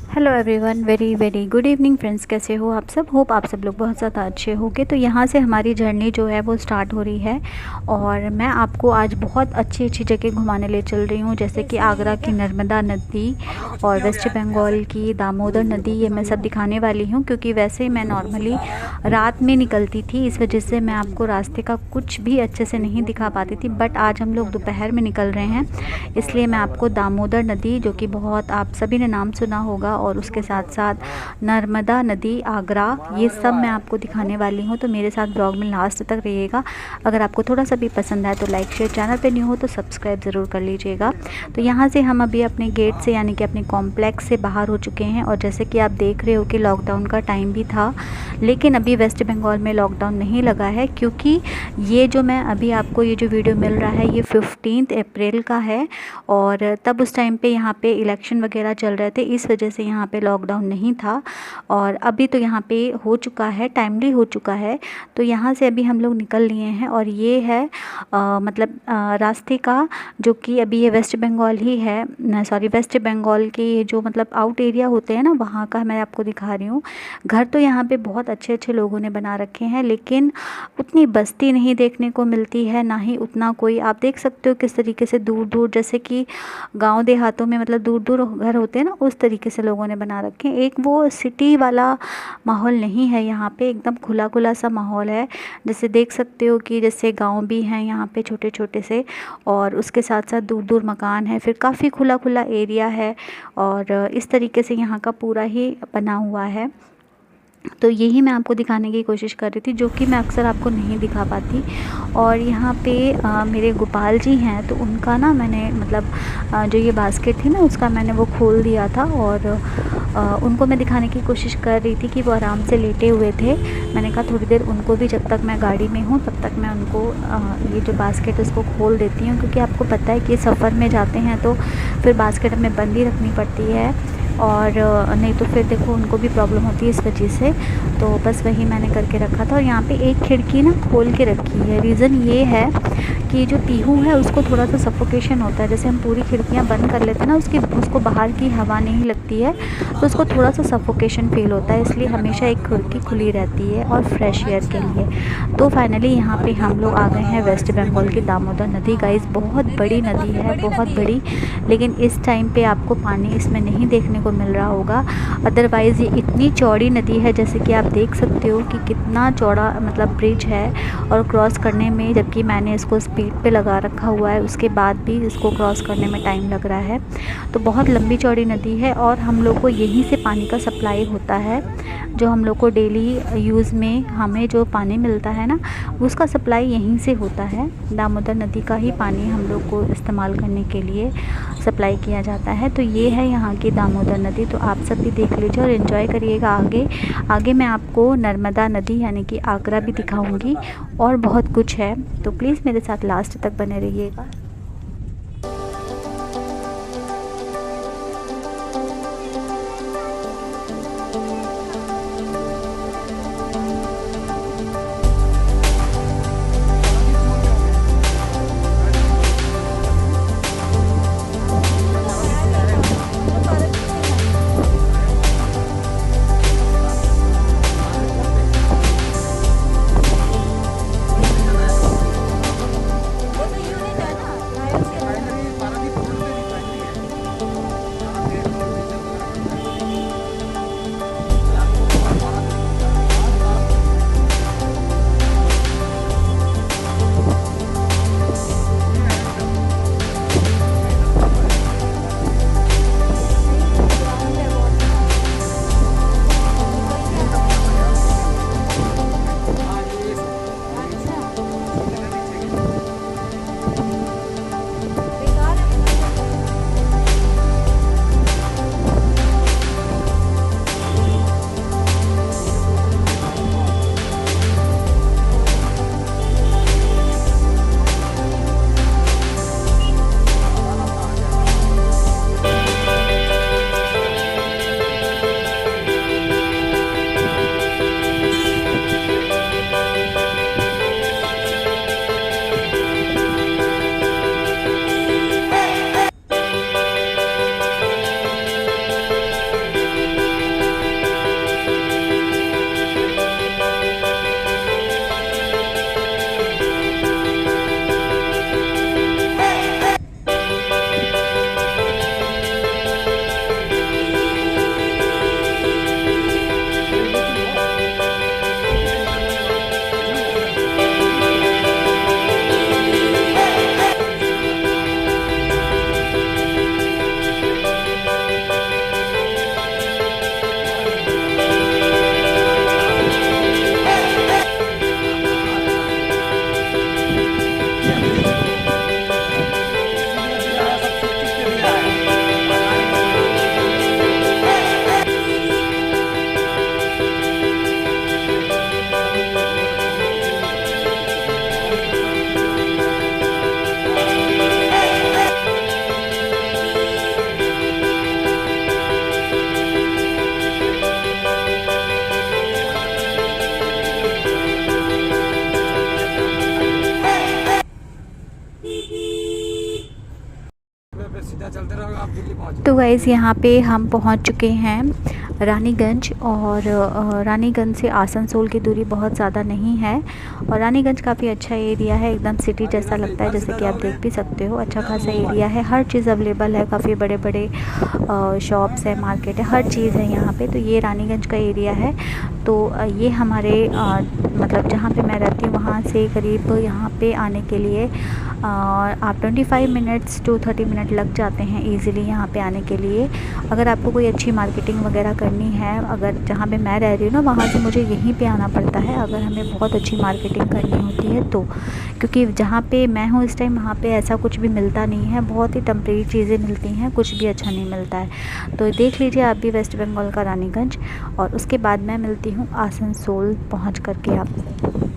Hello everyone, very very good evening friends. कैसे हो आप सब? होप आप सब लोग बहुत ज़्यादा अच्छे होंगे। तो यहाँ से हमारी जर्नी जो है वो स्टार्ट हो रही है और मैं आपको आज बहुत अच्छी अच्छी जगह घुमाने ले चल रही हूँ, जैसे कि आगरा की नर्मदा नदी और वेस्ट बंगाल की दामोदर नदी। ये मैं सब दिखाने वाली हूँ क्योंकि वैसे ही मैं नॉर्मली रात में निकलती थी, इस वजह से मैं आपको रास्ते का कुछ भी अच्छे से नहीं दिखा पाती थी। बट आज हम लोग दोपहर में निकल रहे हैं, इसलिए मैं आपको दामोदर नदी, जो कि बहुत आप सभी ने नाम सुना होगा, और उसके साथ साथ नर्मदा नदी, आगरा, ये सब मैं आपको दिखाने वाली हूँ। तो मेरे साथ ब्लॉग में लास्ट तक रहिएगा। अगर आपको थोड़ा सा भी पसंद आए तो लाइक शेयर, चैनल पे न्यू हो तो सब्सक्राइब ज़रूर कर लीजिएगा। तो यहाँ से हम अभी अपने गेट से यानी कि अपने कॉम्प्लेक्स से बाहर हो चुके हैं और जैसे कि आप देख रहे हो कि लॉकडाउन का टाइम भी था, लेकिन अभी वेस्ट बंगाल में लॉकडाउन नहीं लगा है क्योंकि ये जो मैं अभी आपको ये जो वीडियो मिल रहा है ये 15 अप्रैल का है और तब उस टाइम पे यहाँ पे इलेक्शन वगैरह चल रहे थे, इस वजह से यहाँ पे लॉकडाउन नहीं था। और अभी तो यहाँ पे हो चुका है, टाइमली हो चुका है। तो यहाँ से अभी हम लोग निकल लिए हैं और ये है मतलब रास्ते का, जो कि अभी ये वेस्ट बंगाल ही है, सॉरी वेस्ट बंगाल के जो मतलब आउट एरिया होते हैं ना, वहाँ का मैं आपको दिखा रही हूँ। घर तो यहाँ पे बहुत अच्छे अच्छे लोगों ने बना रखे हैं, लेकिन उतनी बस्ती नहीं देखने को मिलती है, ना ही उतना कोई, आप देख सकते हो किस तरीके से दूर दूर, जैसे कि गांव देहातों में मतलब दूर दूर घर होते हैं ना, उस तरीके से लोगों ने बना रखे हैं। एक वो सिटी वाला माहौल नहीं है यहाँ पे, एकदम खुला खुला सा माहौल है। जैसे देख सकते हो कि जैसे गांव भी हैं यहाँ पे छोटे छोटे से, और उसके साथ साथ दूर दूर मकान है, फिर काफ़ी खुला खुला एरिया है और इस तरीके से यहाँ का पूरा ही बना हुआ है। तो यही मैं आपको दिखाने की कोशिश कर रही थी, जो कि मैं अक्सर आपको नहीं दिखा पाती। और यहाँ पे मेरे गोपाल जी हैं, तो उनका ना मैंने मतलब जो ये बास्केट थी ना उसका मैंने वो खोल दिया था और उनको मैं दिखाने की कोशिश कर रही थी कि वो आराम से लेटे हुए थे। मैंने कहा थोड़ी देर उनको भी, जब तक मैं गाड़ी में हूँ तब तक मैं उनको ये जो बास्केट उसको खोल देती हूँ, क्योंकि आपको पता है कि सफ़र में जाते हैं तो फिर बास्केट हमें बंद ही रखनी पड़ती है और नहीं तो फिर देखो उनको भी प्रॉब्लम होती है इस वजह से। तो बस वही मैंने करके रखा था। और यहाँ पे एक खिड़की ना खोल के रखी है, रीज़न ये है कि जो पीहू है उसको थोड़ा सा सफोकेशन होता है। जैसे हम पूरी खिड़कियाँ बंद कर लेते हैं ना, उसको बाहर की हवा नहीं लगती है तो उसको थोड़ा सा सफोकेशन फील होता है, इसलिए हमेशा एक खिड़की खुली रहती है और फ्रेश एयर के लिए। तो फाइनली यहाँ पे हम लोग आ गए हैं वेस्ट बंगाल की दामोदर नदी। गाइस बहुत बड़ी नदी है, बहुत बड़ी, लेकिन इस टाइम पे आपको पानी इसमें नहीं देखने को मिल रहा होगा। अदरवाइज़ ये इतनी चौड़ी नदी है, जैसे कि आप देख सकते हो कि कितना चौड़ा मतलब ब्रिज है, और क्रॉस करने में, जबकि मैंने इसको स्पीड पे लगा रखा हुआ है, उसके बाद भी इसको क्रॉस करने में टाइम लग रहा है। तो बहुत लंबी चौड़ी नदी है और हम लोग को यहीं से पानी का सप्लाई होता है। जो हम लोग को डेली यूज़ में हमें जो पानी मिलता है ना, उसका सप्लाई यहीं से होता है। दामोदर नदी का ही पानी हम लोग को इस्तेमाल करने के लिए सप्लाई किया जाता है। तो ये है यहाँ की दामोदर नदी। तो आप सब भी देख लीजिए और एंजॉय करिएगा। आगे आगे मैं आपको नर्मदा नदी यानी कि आगरा भी दिखाऊंगी और बहुत कुछ है, तो प्लीज़ मेरे साथ लास्ट तक बने रहिएगा। सीधा चलते रहोगे आप दिल्ली पहुँच। तो गाइस यहाँ पे हम पहुँच चुके हैं रानीगंज, और रानीगंज से आसनसोल की दूरी बहुत ज़्यादा नहीं है, और रानीगंज काफ़ी अच्छा एरिया है, एकदम सिटी जैसा लगता है, जैसे कि आप देख भी सकते हो। अच्छा खासा एरिया है, हर चीज़ अवेलेबल है, काफ़ी बड़े बड़े शॉप्स है, मार्केट है, हर चीज़ है यहाँ पे। तो ये रानीगंज का एरिया है। तो ये हमारे मतलब जहाँ पे मैं रहती हूँ वहाँ से करीब यहाँ पे आने के लिए आप 25 मिनट्स टू 30 मिनट लग जाते हैं ईज़िली यहाँ पे आने के लिए। अगर आपको कोई अच्छी मार्केटिंग वगैरह करनी है, अगर जहाँ पे मैं रह रही हूँ ना वहाँ से मुझे यहीं पे आना पड़ता है अगर हमें बहुत अच्छी मार्केटिंग करनी होती है तो, क्योंकि जहाँ पे मैं हूँ इस टाइम वहाँ पे ऐसा कुछ भी मिलता नहीं है, बहुत ही टेम्परेरी चीज़ें मिलती हैं, कुछ भी अच्छा नहीं मिलता है। तो देख लीजिए आप भी वेस्ट बंगाल का रानीगंज, और उसके बाद मैं मिलती हूँ आसनसोल पहुँच करके आपसे।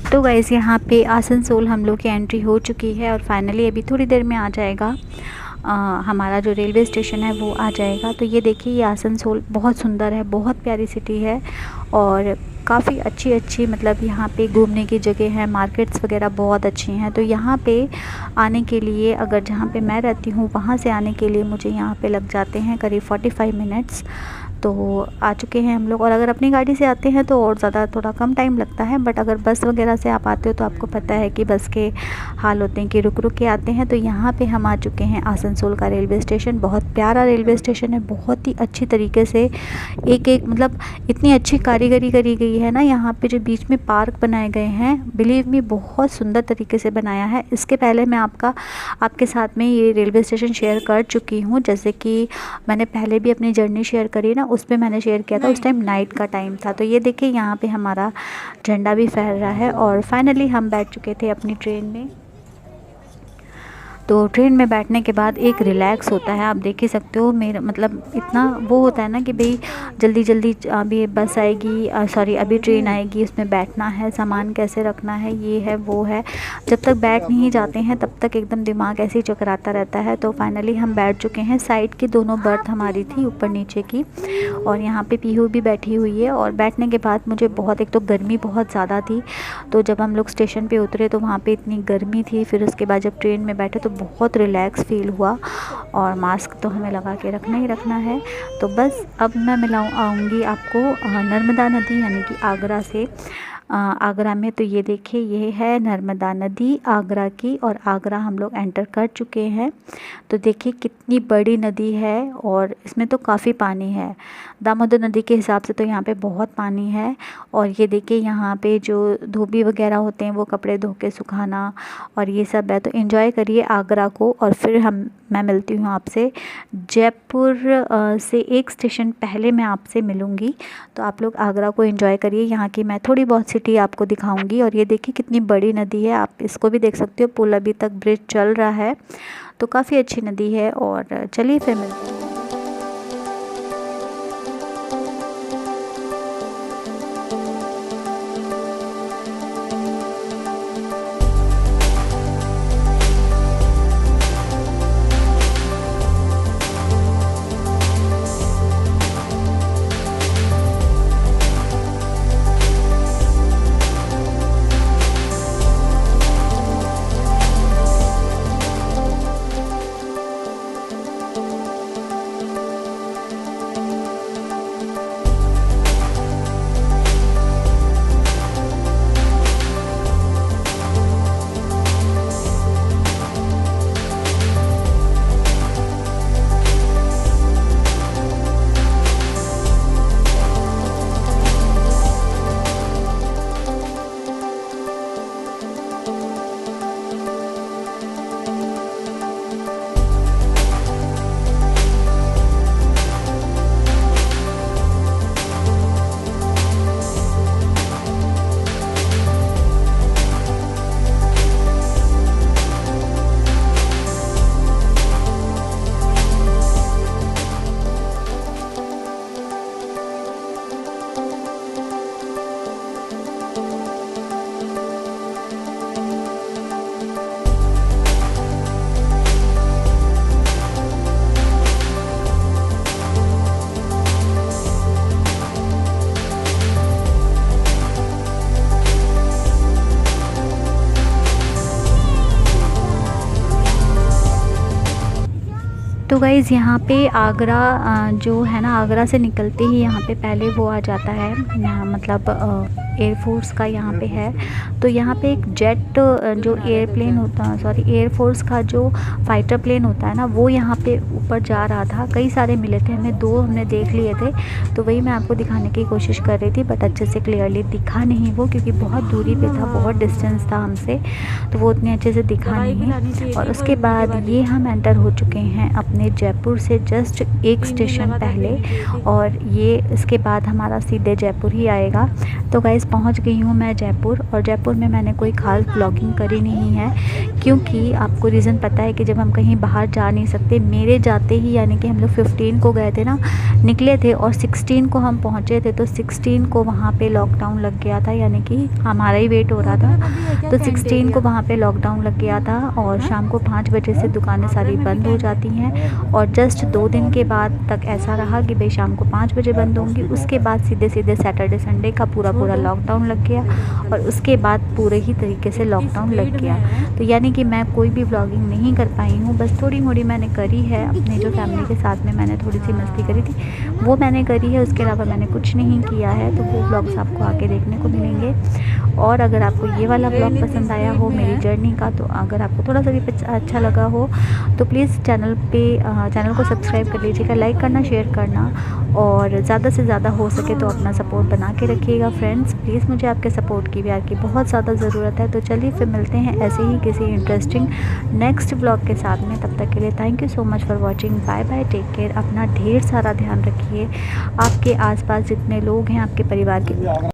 तो गाइस यहाँ पे आसनसोल हम लोग की एंट्री हो चुकी है, और फाइनली अभी थोड़ी देर में आ जाएगा हमारा जो रेलवे स्टेशन है वो आ जाएगा। तो ये देखिए ये आसनसोल बहुत सुंदर है, बहुत प्यारी सिटी है, और काफ़ी अच्छी अच्छी मतलब यहाँ पे घूमने की जगह है, मार्केट्स वगैरह बहुत अच्छी हैं। तो यहाँ पे आने के लिए, अगर जहाँ पे मैं रहती हूँ वहाँ से आने के लिए मुझे यहाँ पे लग जाते हैं करीब 45 मिनट्स। तो आ चुके हैं हम लोग, और अगर अपनी गाड़ी से आते हैं तो और ज़्यादा थोड़ा कम टाइम लगता है, बट अगर बस वगैरह से आप आते हो तो आपको पता है कि बस के हाल होते हैं कि रुक रुक के आते हैं। तो यहाँ पे हम आ चुके हैं आसनसोल का रेलवे स्टेशन। बहुत प्यारा रेलवे स्टेशन है, बहुत ही अच्छी तरीके से एक एक मतलब इतनी अच्छी कारीगरी करी गई है ना, यहाँ पे जो बीच में पार्क बनाए गए हैं, बिलीव मी बहुत सुंदर तरीके से बनाया है। इसके पहले मैं आपके साथ में ये रेलवे स्टेशन शेयर कर चुकी हूँ, जैसे कि मैंने पहले भी अपनी जर्नी शेयर करी ना, उस पर मैंने शेयर किया था, उस टाइम नाइट का टाइम था। तो ये देखिए यहाँ पे हमारा झंडा भी फहर रहा है, और फाइनली हम बैठ चुके थे अपनी ट्रेन में। तो ट्रेन में बैठने के बाद एक रिलैक्स होता है, आप देख ही सकते हो। मेरा मतलब इतना वो होता है ना कि भाई जल्दी जल्दी अभी बस आएगी, सॉरी अभी ट्रेन आएगी, उसमें बैठना है, सामान कैसे रखना है, ये है वो है। जब तक बैठ नहीं जाते हैं तब तक एकदम दिमाग ऐसे ही चकराता रहता है। तो फाइनली हम बैठ चुके हैं। साइड की दोनों बर्थ हमारी थी, ऊपर नीचे की, और यहाँ पे पीहू भी बैठी हुई है। और बैठने के बाद मुझे बहुत, एक तो गर्मी बहुत ज़्यादा थी, तो जब हम लोग स्टेशन पे उतरे तो वहाँ पे इतनी गर्मी थी। फिर उसके बाद जब ट्रेन में बैठे तो बहुत रिलैक्स फील हुआ, और मास्क तो हमें लगा के रखना ही रखना है। तो बस अब मैं आऊँगी आपको नर्मदा नदी यानी कि आगरा से, आगरा में। तो ये देखिए ये है नर्मदा नदी आगरा की, और आगरा हम लोग एंटर कर चुके हैं। तो देखिए कितनी बड़ी नदी है, और इसमें तो काफ़ी पानी है। दामोदर नदी के हिसाब से तो यहाँ पे बहुत पानी है। और ये देखिए यहाँ पे जो धोबी वगैरह होते हैं वो कपड़े धो के सुखाना और ये सब है। तो एंजॉय करिए आगरा को, और फिर मैं मिलती हूँ आपसे जयपुर से एक स्टेशन पहले मैं आपसे मिलूँगी। तो आप लोग आगरा को एंजॉय करिए, यहाँ की मैं थोड़ी बहुत सिटी आपको दिखाऊंगी। और ये देखिए कितनी बड़ी नदी है, आप इसको भी देख सकते हो, पुल अभी तक ब्रिज चल रहा है, तो काफ़ी अच्छी नदी है। और चलिए फिर मिलते हैं। तो गाइज़ यहाँ पे आगरा जो है ना, आगरा से निकलते ही यहाँ पे पहले वो आ जाता है, मतलब एयरफोर्स का यहाँ पे है। तो यहाँ पे एक जेट जो एयरप्लेन होता है, सॉरी एयरफोर्स का जो फाइटर प्लेन होता है ना, वो यहाँ पे ऊपर जा रहा था। कई सारे मिले थे हमें, 2 हमने देख लिए थे, तो वही मैं आपको दिखाने की कोशिश कर रही थी, बट अच्छे से क्लियरली दिखा नहीं वो, क्योंकि बहुत दूरी पे था, बहुत डिस्टेंस था हमसे, तो वो उतने अच्छे से दिखा नहीं। और उसके बाद ये हम एंटर हो चुके हैं अपने जयपुर से जस्ट एक स्टेशन पहले, और ये इसके बाद हमारा सीधे जयपुर ही आएगा। तो गाइस पहुंच गई हूँ मैं जयपुर, और जयपुर में मैंने कोई खास ब्लॉगिंग करी नहीं है, क्योंकि आपको रीज़न पता है कि जब हम कहीं बाहर जा नहीं सकते, मेरे जाते ही यानी कि हम लोग 15 को गए थे ना, निकले थे, और 16 को हम पहुँचे थे, तो 16 को वहाँ पे लॉकडाउन लग गया था, यानी कि हमारा ही वेट हो रहा था। तो 16 को वहाँ पे लॉकडाउन लग गया था, और शाम को 5 बजे से दुकानें सारी बंद हो जाती हैं, और जस्ट 2 दिन के बाद तक ऐसा रहा कि भाई शाम को 5 बजे बंद होंगी। उसके बाद सीधे सीधे सैटरडे संडे का पूरा लॉकडाउन लग गया, और उसके बाद पूरे ही तरीके से लॉकडाउन लग गया। तो यानी कि मैं कोई भी व्लॉगिंग नहीं कर पाई हूँ, बस थोड़ी मोड़ी मैंने करी है, अपने जो फैमिली के साथ में मैंने थोड़ी सी मस्ती करी थी वो मैंने करी है, उसके अलावा मैंने कुछ नहीं किया है। तो वो व्लॉग्स आपको आगे देखने को मिलेंगे। और अगर आपको ये वाला व्लॉग पसंद आया हो मेरी जर्नी का, तो अगर आपको थोड़ा सा भी अच्छा लगा हो तो प्लीज़ चैनल को सब्सक्राइब कर लीजिएगा, लाइक करना, शेयर करना, और ज़्यादा से ज़्यादा हो सके तो अपना सपोर्ट बना के रखिएगा फ्रेंड्स। प्लीज़ मुझे आपके सपोर्ट की, प्यार की बहुत ज़्यादा ज़रूरत है। तो चलिए फिर मिलते हैं ऐसे ही किसी इंटरेस्टिंग नेक्स्ट व्लॉग के साथ में। तब तक के लिए thank you so much for watching. Bye bye, take care, अपना ढेर सारा ध्यान रखिए। आपके आसपास जितने लोग हैं आपके परिवार के